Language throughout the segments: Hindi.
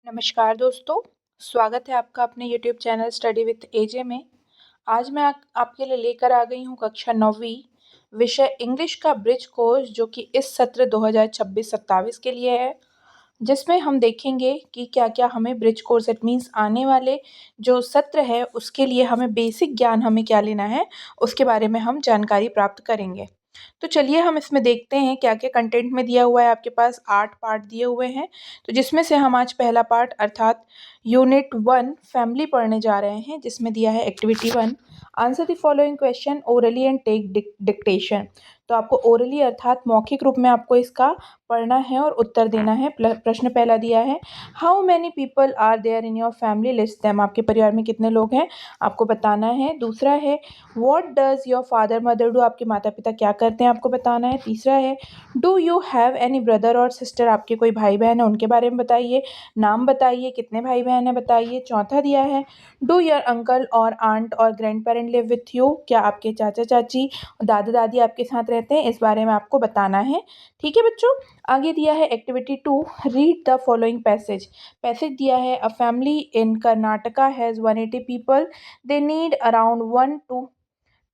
नमस्कार दोस्तों, स्वागत है आपका अपने यूट्यूब चैनल स्टडी विथ एजे में। आज मैं आपके लिए लेकर आ गई हूँ कक्षा 9वीं विषय इंग्लिश का ब्रिज कोर्स, जो कि इस सत्र 2026-27 के लिए है, जिसमें हम देखेंगे कि क्या-क्या हमें ब्रिज कोर्स इट मीन्स आने वाले जो सत्र है उसके लिए हमें बेसिक ज्ञान हमें क्या लेना है, उसके बारे में हम जानकारी प्राप्त करेंगे। तो चलिए हम इसमें देखते हैं क्या-क्या कंटेंट में दिया हुआ है। आपके पास 8 पार्ट दिए हुए हैं, तो जिसमें से हम आज पहला पार्ट अर्थात यूनिट 1 फैमिली पढ़ने जा रहे हैं, जिसमें दिया है activity 1 answer the following question orally and take dictation. तो आपको ओरली अर्थात मौखिक रूप में आपको इसका पढ़ना है और उत्तर देना है। प्रश्न पहला दिया है, how many people are there in your family, list them. आपके परिवार में कितने लोग हैं आपको बताना है। दूसरा है, what does your father mother do. आपके माता पिता क्या करते हैं आपको बताना है। तीसरा है, do you have any brother और सिस्टर। आपके कोई भाई बहन है उनके बारे में बताइए, नाम बताइए, कितने भाई बहन है बताइए। चौथा दिया है, डू योर अंकल और आंट और grand parent live with you. क्या आपके चाचा चाची और दादा दादी आपके साथ रहते हैं, इस बारे में आपको बताना है। ठीक है बच्चों। आगे दिया है activity 2 read the following passage. Passage दिया है, a family in Karnataka has 180 people, they need around 1 to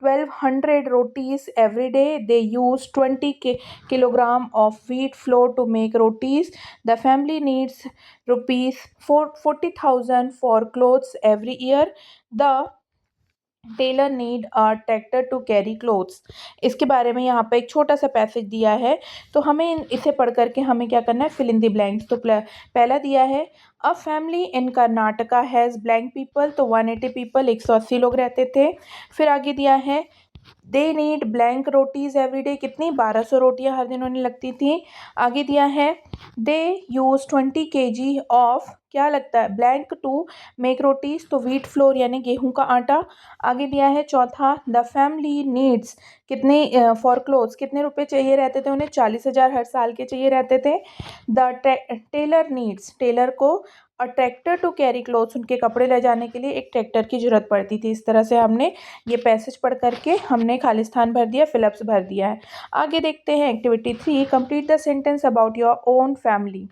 1200 rotis every day. They use 20 kilogram of wheat flour to make rotis. The family needs rupees 40,000 for clothes every year. The tailor need a tractor to carry clothes. इसके बारे में यहाँ पे एक छोटा सा पैसेज दिया है, तो हमें इसे पढ़ करके हमें क्या करना है, फिल इन द ब्लैंक्स। तो पहला दिया है, a family in Karnataka has blank people. तो 180 पीपल 180 लोग रहते थे। फिर आगे दिया है, they need blank rotis everyday. कितनी 1200 रोटियां हर दिन उन्हें लगती थी। आगे दिया है, दे यूज़ 20 kg ऑफ क्या लगता है ब्लैंक टू मेक रोटीज़। तो व्हीट फ्लोर यानी गेहूं का आटा। आगे दिया है चौथा, द फैमिली नीड्स कितने फॉर क्लोथ्स कितने रुपए चाहिए रहते थे उन्हें, 40,000 हर साल के चाहिए रहते थे। द टेलर नीड्स टेलर को अ ट्रैक्टर टू कैरी क्लोथ्स, उनके कपड़े ले जाने के लिए एक ट्रैक्टर की जरूरत पड़ती थी। इस तरह से हमने ये पैसेज पढ़ करके हमने खालिस्तान भर दिया, फिलअप्स भर दिया है। आगे देखते हैं activity 3 complete the sentence about your own family.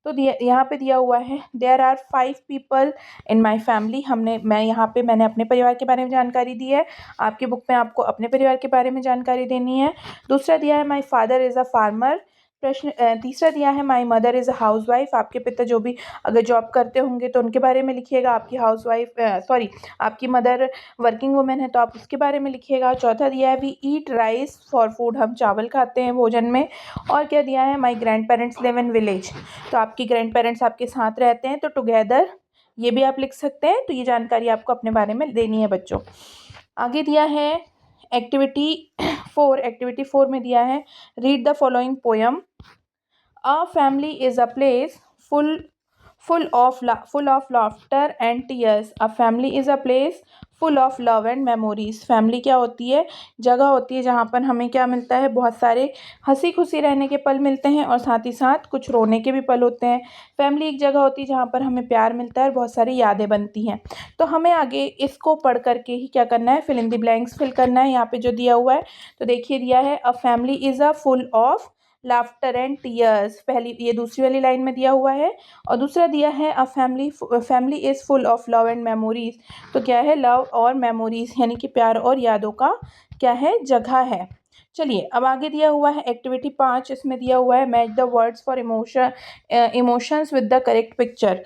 तो यहाँ पे दिया हुआ है, there are 5 people in my family. मैंने अपने परिवार के बारे में जानकारी दी है। आपकी बुक में आपको अपने परिवार के बारे में जानकारी देनी है। दूसरा दिया है, my father is a farmer. तीसरा दिया है, my mother is a house wife. आपके पिता जो भी अगर जॉब करते होंगे तो उनके बारे में लिखिएगा। आपकी हाउस वाइफ आपकी मदर वर्किंग वुमेन है तो आप उसके बारे में लिखिएगा। चौथा दिया है, we eat rice for food. हम चावल खाते हैं भोजन में। और क्या दिया है, my grand parents live in village. तो आपकी ग्रैंड पेरेंट्स आपके साथ रहते हैं, तो टुगेदर ये भी आप लिख सकते हैं। तो ये जानकारी आपको अपने बारे में देनी है बच्चों। आगे दिया है एक्टिविटी 4 में दिया है, read the following poem. A family is a place full of laughter and tears. A family is a place full of love and memories. Family क्या होती है, जगह होती है जहाँ पर हमें क्या मिलता है, बहुत सारे हंसी खुशी रहने के पल मिलते हैं और साथ ही साथ कुछ रोने के भी पल होते हैं। फैमिली एक जगह होती है जहाँ पर हमें प्यार मिलता है और बहुत सारी यादें बनती हैं। तो हमें आगे इसको पढ़ करके ही क्या करना है, fill in the blanks fill करना है। यहाँ पे जो दिया हुआ है, तो देखिए दिया है, a family is a full of laughter and tears. पहली ये दूसरी वाली लाइन में दिया हुआ है। और दूसरा दिया है, a family is full of love and memories. तो क्या है, लव और मेमोरीज यानी कि प्यार और यादों का क्या है, जगह है। चलिए अब आगे दिया हुआ है एक्टिविटी 5। इसमें दिया हुआ है, match the words for emotions with the correct picture.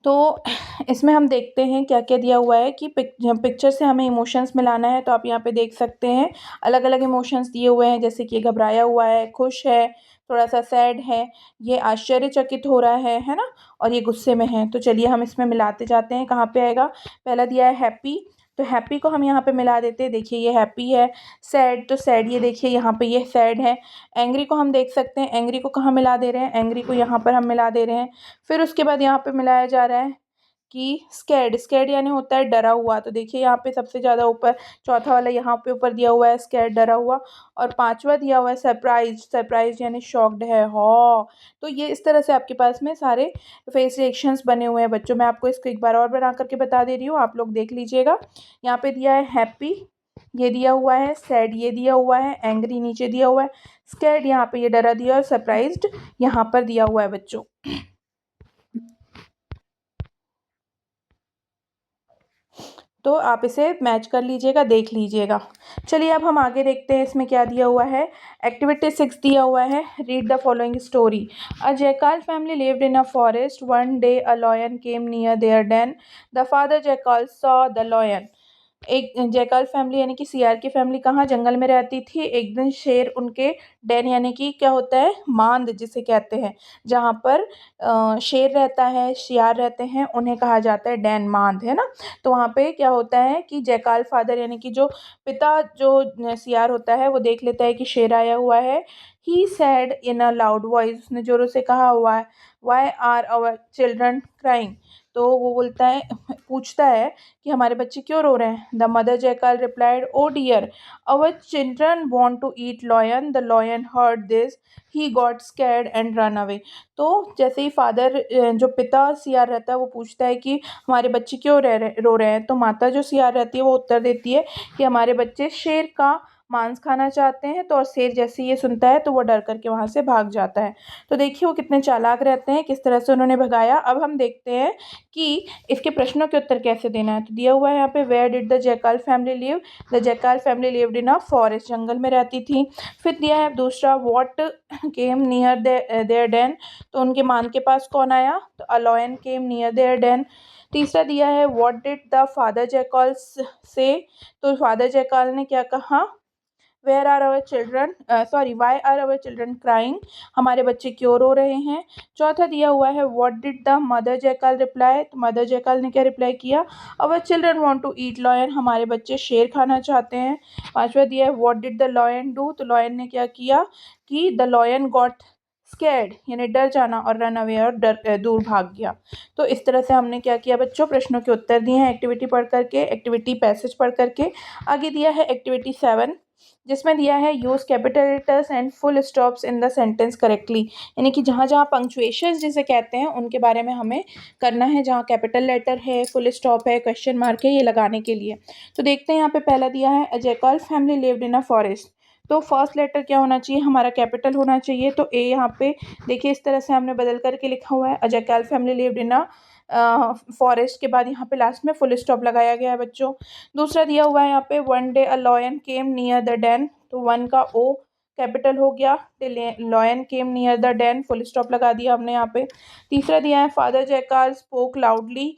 तो इसमें हम देखते हैं क्या क्या दिया हुआ है कि पिक्चर से हमें इमोशंस मिलाना है। तो आप यहाँ पे देख सकते हैं अलग अलग इमोशंस दिए हुए हैं, जैसे कि घबराया हुआ है, खुश है, थोड़ा सा सैड है, ये आश्चर्यचकित हो रहा है ना, और ये गुस्से में है। तो चलिए हम इसमें मिलाते जाते हैं, कहाँ पे आएगा। पहला दिया है हैप्पी, तो हैप्पी को हम यहाँ पे मिला देते हैं। देखिए ये हैप्पी है। सैड, तो सैड ये देखिए यहाँ पे ये सैड है। एंग्री को हम देख सकते हैं, एंग्री को कहाँ मिला दे रहे हैं, एंग्री को यहाँ पर हम मिला दे रहे हैं। फिर उसके बाद यहाँ पे मिलाया जा रहा है कि स्कैर्ड यानी होता है डरा हुआ। तो देखिए यहाँ पे सबसे ज़्यादा ऊपर चौथा वाला यहाँ पे ऊपर दिया हुआ है स्कैर्ड, डरा हुआ। और पांचवा दिया हुआ है सरप्राइज यानी शॉक्ड है। हाँ, तो ये इस तरह से आपके पास में सारे फेस रिएक्शंस बने हुए हैं बच्चों। मैं आपको इसको एक बार और बना करके बता दे रही हूँ, आप लोग देख लीजिएगा। यहाँ पे दिया है हैप्पी, ये दिया हुआ है, सैड ये दिया हुआ है, एंग्री नीचे दिया हुआ है, स्कैर्ड यहाँ पे ये डरा दिया और सरप्राइज्ड यहाँ पर दिया हुआ है बच्चों। तो आप इसे मैच कर लीजिएगा, देख लीजिएगा। चलिए अब हम आगे देखते हैं इसमें क्या दिया हुआ है। एक्टिविटी 6 दिया हुआ है, read the following story. A jackal family lived in a forest. One day a lion came near their den. The father jackal saw the lion. एक जैकाल फैमिली यानी कि सियार की फैमिली कहाँ जंगल में रहती थी। एक दिन शेर उनके डेन यानी कि क्या होता है, मांद जिसे कहते हैं, जहाँ पर शेर रहता है, शियार रहते हैं, उन्हें कहा जाता है डेन, मांद, है ना। तो वहाँ पे क्या होता है कि जैकाल फादर यानी कि जो पिता जो सियार होता है वो देख लेता है कि शेर आया हुआ है। He said in a loud voice, उसने जोरों से कहा हुआ है, why are our children crying. तो वो बोलता है, पूछता है कि हमारे बच्चे क्यों रो रहे हैं। The mother jackal replied, oh dear, our children want to eat lion. The lion heard this, he got scared and run away. तो जैसे ही फादर जो पिता सियार रहता है वो पूछता है कि हमारे बच्चे क्यों रो रहे हैं, तो माता जो सियार रहती है वो उत्तर देती है कि हमारे बच्चे शेर का मांस खाना चाहते हैं। तो और शेर जैसे ही ये सुनता है तो वो डर करके वहाँ से भाग जाता है। तो देखिए वो कितने चालाक रहते हैं, किस तरह से उन्होंने भगाया। अब हम देखते हैं कि इसके प्रश्नों के उत्तर कैसे देना है। तो दिया हुआ है यहाँ पे, where did the jackal family live. The jackal family lived in a forest, जंगल में रहती थी। फिर दिया है दूसरा, what came near their den। तो उनके मान के पास कौन आया, तो a lion came near their den। तीसरा दिया है, what did the father jackal say. तो फादर जैकाल ने क्या कहा, where are our children, sorry why are our children crying, हमारे बच्चे क्यों रो रहे हैं। चौथा दिया हुआ है, what did the mother jackal reply. तो मदर जैकाल ने क्या रिप्लाई किया, our children want to eat lion, हमारे बच्चे शेर खाना चाहते हैं। पांचवा दिया है, what did the lion do. तो लॉयन ने क्या किया कि द लॉयन गॉट स्कैर्ड यानी डर जाना, और रन अवे और दूर भाग गया। तो इस तरह से हमने क्या किया बच्चों, प्रश्नों के उत्तर दिए हैं एक्टिविटी पढ़ करके, एक्टिविटी पैसेज पढ़ करके। आगे दिया है एक्टिविटी 7, जिसमें दिया है use capital letters and full stops in the sentence correctly, यानी कि जहाँ जहाँ पंक्चुएशन जिसे कहते हैं उनके बारे में हमें करना है, जहाँ कैपिटल लेटर है, फुल स्टॉप है, क्वेश्चन मार्क है, ये लगाने के लिए। तो देखते हैं यहाँ पे पहला दिया है, a jackal family lived in a forest. तो फर्स्ट लेटर क्या होना चाहिए, हमारा कैपिटल होना चाहिए। तो ए यहाँ पे देखिए इस तरह से हमने बदल करके लिखा हुआ है, a jackal family lived in a forest के बाद यहाँ पे लास्ट में फुल स्टॉप लगाया गया है बच्चों। दूसरा दिया हुआ है यहाँ पे, one day a lion came near the den। तो वन का ओ कैपिटल हो गया, lion came near the den, full stop लगा दिया हमने यहाँ पे। तीसरा दिया है, फादर जैकाल स्पोक लाउडली।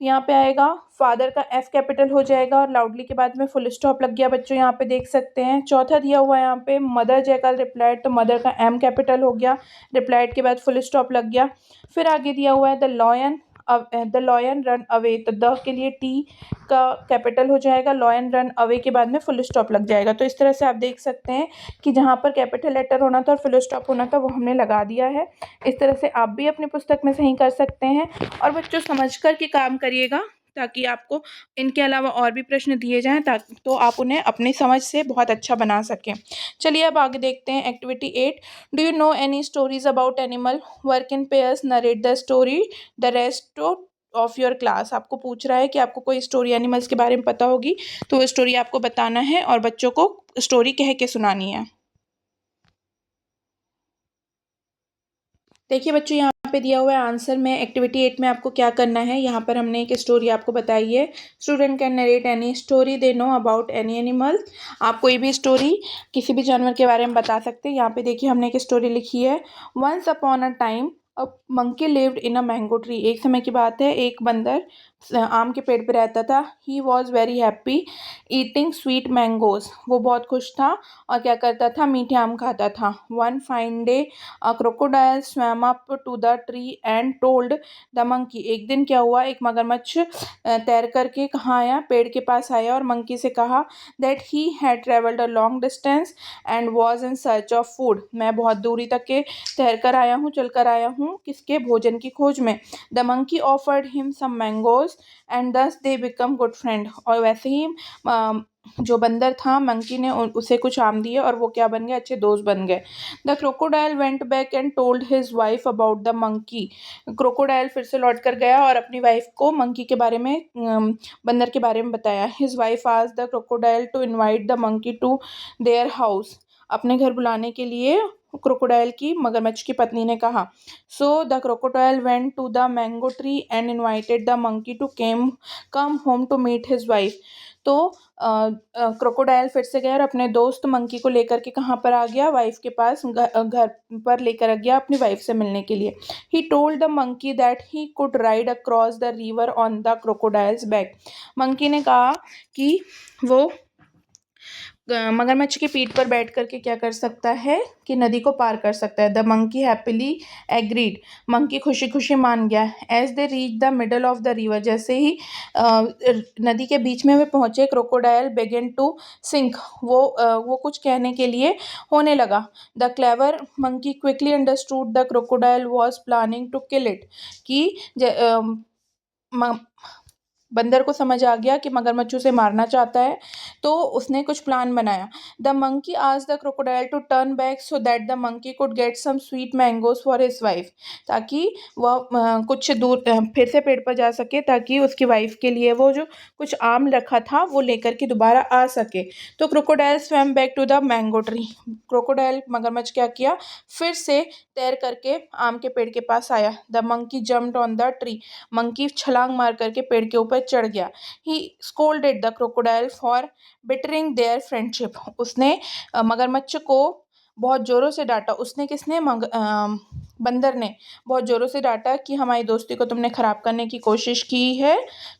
यहाँ पे आएगा फादर का एफ कैपिटल हो जाएगा और लाउडली के बाद में फुल स्टॉप लग गया बच्चों, यहाँ पे देख सकते हैं। चौथा दिया हुआ है यहाँ पे, मदर जैकाल रिप्लाइड। तो मदर का एम कैपिटल हो गया, रिप्लाइड के बाद फुल स्टॉप लग गया। फिर आगे दिया हुआ है, द लॉयन रन अवे। तो द के लिए टी का कैपिटल हो जाएगा, लॉयन रन अवे के बाद में फुल स्टॉप लग जाएगा। तो इस तरह से आप देख सकते हैं कि जहाँ पर कैपिटल लेटर होना था और फुल स्टॉप होना था वो हमने लगा दिया है। इस तरह से आप भी अपनी पुस्तक में सही कर सकते हैं। और बच्चों समझ कर के काम करिएगा, ताकि आपको इनके अलावा और भी प्रश्न दिए जाएं, ताकि तो आप उन्हें अपनी समझ से बहुत अच्छा बना सकें। चलिए अब आगे देखते हैं activity 8। Do you know any stories about animal, work in pairs, narrate the story, the rest of your class. आपको पूछ रहा है कि आपको कोई स्टोरी एनिमल्स के बारे में पता होगी तो वो स्टोरी आपको बताना है और बच्चों को स्टोरी कह के सुनानी है। देखिए बच्चों यहाँ पे दिया हुआ है आंसर में, एक्टिविटी 8 में आपको क्या करना है। यहाँ पर हमने एक स्टोरी आपको बताई है, student can narrate any story they know about any animal. आप कोई भी स्टोरी किसी भी जानवर के बारे में बता सकते हैं। यहाँ पे देखिए हमने एक स्टोरी लिखी है, once upon a time a monkey lived in a mango tree. एक समय की बात है, एक बंदर आम के पेड़ पे रहता था। He was very happy eating sweet mangoes, वो बहुत खुश था और क्या करता था, मीठे आम खाता था। One fine day a crocodile swam up to the tree and told the monkey. एक दिन क्या हुआ, एक मगरमच्छ तैर करके कहाँ आया, पेड़ के पास आया और मंकी से कहा that he had travelled a long distance and was in search of food. मैं बहुत दूरी तक के तैर कर आया हूँ, चल कर आया हूँ, किसके, भोजन की खोज में। The monkey offered him some mangoes and thus they become good friend. और वैसे ही जो बंदर था, मंकी ने उसे कुछ आम दिए और वो क्या बन गए, अच्छे दोस्त बन गए। The crocodile went back and told his wife about the monkey. Crocodile फिर से लौट कर गया और अपनी वाइफ को मंकी के बारे में, बंदर के बारे में बताया। His wife asked the crocodile to invite the monkey to their house. अपने घर बुलाने के लिए क्रोकोडाइल की मगरमच्छ की पत्नी ने कहा। So the crocodile went to the mango tree and invited the monkey to come home to meet his wife. तो क्रोकोडाइल फिर से गया और अपने दोस्त मंकी को लेकर के कहाँ पर आ गया, वाइफ के पास, घर पर लेकर आ गया अपनी वाइफ से मिलने के लिए। He told the monkey that he could ride across the river on the crocodiles back. Monkey ने कहा कि वो मगरमच्छ की पीठ पर बैठ करके क्या कर सकता है कि नदी को पार कर सकता है। The monkey happily agreed. Monkey खुशी खुशी मान गया। As they reach the middle of the river, जैसे ही नदी के बीच में वे पहुंचे, क्रोकोडाइल बेगन टू सिंक। वो कुछ कहने के लिए होने लगा। The clever monkey quickly understood the crocodile was planning to kill it. कि बंदर को समझ आ गया कि मगरमच्छ उसे मारना चाहता है, तो उसने कुछ प्लान बनाया। The monkey asked the crocodile to turn back so that the monkey could get some sweet mangoes for his wife. ताकि वह कुछ दूर फिर से पेड़ पर जा सके, ताकि उसकी वाइफ के लिए वो जो कुछ आम रखा था वो लेकर के दोबारा आ सके। तो crocodile swam back to the mango tree. Crocodile मगरमच्छ क्या किया, फिर से तैर करके आम के पेड़ के पास आया। The monkey jumped on the tree. Monkey छलांग मार करके पेड़ के ऊपर चढ़ गया। He scolded the crocodile for betraying their friendship. उसने मगरमच्छ को बहुत ज़ोरों से डांटा। उसने किसने, बंदर ने बहुत ज़ोरों से डांटा कि हमारी दोस्ती को तुमने ख़राब करने की कोशिश की है,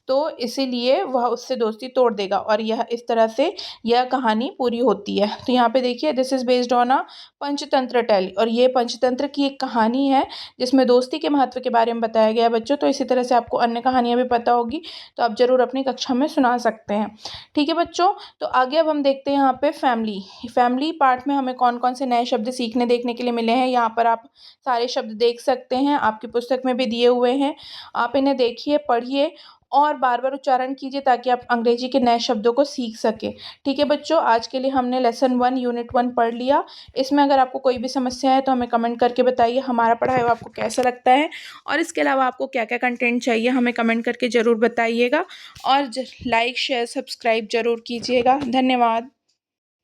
तो इसीलिए वह उससे दोस्ती तोड़ देगा। और यह इस तरह से यह कहानी पूरी होती है। तो यहाँ पे देखिए, this is based on a Panchatantra tale, और ये पंचतंत्र की एक कहानी है जिसमें दोस्ती के महत्व के बारे में बताया गया है बच्चों। तो इसी तरह से आपको अन्य कहानियाँ भी पता होगी, तो आप ज़रूर अपनी कक्षा में सुना सकते हैं। ठीक है बच्चों, तो आगे अब हम देखते हैं यहाँ पे फैमिली पार्ट में हमें कौन कौन से नए शब्द सीखने देखने के लिए मिले हैं। यहाँ पर आप सारे शब्द देख सकते हैं, आपकी पुस्तक में भी दिए हुए हैं। आप इन्हें देखिए, पढ़िए और बार बार उच्चारण कीजिए, ताकि आप अंग्रेजी के नए शब्दों को सीख सकें। ठीक है बच्चों, आज के लिए हमने लेसन 1 यूनिट 1 पढ़ लिया। इसमें अगर आपको कोई भी समस्या है तो हमें कमेंट करके बताइए, हमारा पढ़ाया हुआ आपको कैसा लगता है, और इसके अलावा आपको क्या क्या कंटेंट चाहिए हमें कमेंट करके ज़रूर बताइएगा। और लाइक शेयर सब्सक्राइब ज़रूर कीजिएगा। धन्यवाद।